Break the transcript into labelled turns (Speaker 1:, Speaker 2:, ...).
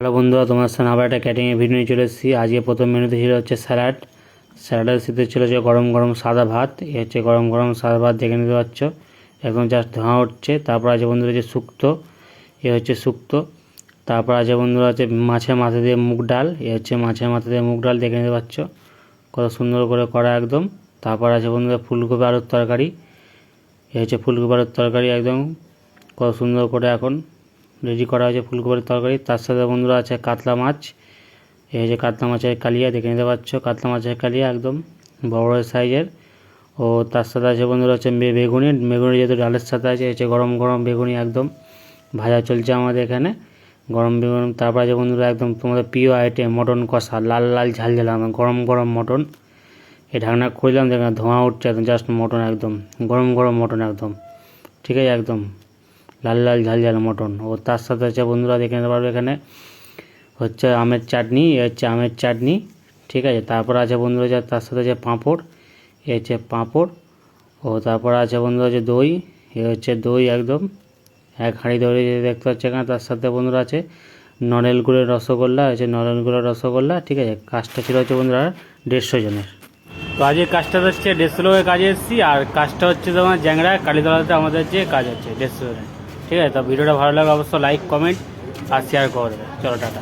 Speaker 1: Hello বন্ধুরা, তোমার সাথে আবার একটা ক্যাটারিংয়ের ভিডিও নিয়ে চলে এসেছি। আজকে প্রথম মেনুতে ছিল হচ্ছে স্যালাডের সাথে ছিল হচ্ছে গরম গরম সাদা ভাত। এ হচ্ছে গরম গরম সাদা ভাত, দেখে নিতে পারছ একদম জাস্ট ধোঁয়া উঠছে। তারপর আছে বন্ধুরা হচ্ছে শুক্তো, এ হচ্ছে শুক্তো। তারপর আছে বন্ধুরা হচ্ছে মাছের মাথা দিয়ে মুগ ডাল, এ হচ্ছে মাছের মাথা দিয়ে মুগ ডাল, দেখে নিতে পারছ কত সুন্দর করে করা একদম। তারপর আছে বন্ধুরা ফুলকপি আলুর তরকারি, এ হচ্ছে ফুলকপি আলুর তরকারি একদম কত সুন্দর করে এখন রেডি করা হয়েছে ফুলকপির তরকারি। তার সাথে বন্ধুরা আছে কাতলা মাছ, এই হচ্ছে কাতলা মাছের কালিয়া, দেখে নিতে পারছো কাতলা মাছের কালিয়া একদম বড় বড় সাইজের। ও তার সাথে আছে বন্ধুরা হচ্ছে বেগুনি যেহেতু ডালের সাথে আছে, হচ্ছে গরম গরম বেগুনি একদম ভাজা চলছে আমাদের এখানে গরম বেগুন। তারপর আছে বন্ধুরা একদম তোমাদের প্রিয় আইটেম মটন কষা, লাল লাল ঝাল ঝাল গরম গরম মটন। এই ঢাকনা খুললাম, দেখেন ধোঁয়া উঠছে একদম জাস্ট মটন একদম গরম গরম মটন একদম, ঠিক আছে একদম লাল লাল ঝাল ঝাল মটন। ও তার সাথে হচ্ছে বন্ধুরা দেখে নিতে পারবে এখানে হচ্ছে আমের চাটনি, এ হচ্ছে আমের চাটনি, ঠিক আছে। তারপর আছে বন্ধুরা তার সাথে আছে পাঁপড়, এ হচ্ছে পাঁপড়। ও তারপর আছে বন্ধুরা হচ্ছে দই, এ হচ্ছে দই একদম এক হাঁড়ি দই দেখতে পাচ্ছি এখানে। তার সাথে বন্ধুরা আছে নড়েল গুড়ের রসগোল্লা, হচ্ছে নড়েল গুড়ের রসগোল্লা, ঠিক আছে। কাজটা ছিল হচ্ছে বন্ধুরা 150 জনের। তো আজকে কাজটা হচ্ছে 150 লোকের কাজে এসেছি, আর কাজটা হচ্ছে তোমার জ্যাংড়া কালীতলাতে আমাদের যে কাজ হচ্ছে 150 জনের, ঠিক আছে। তো ভিডিওটা ভালো লাগে অবশ্যই লাইক কমেন্ট আর শেয়ার করে দেবে। চলো টাটা।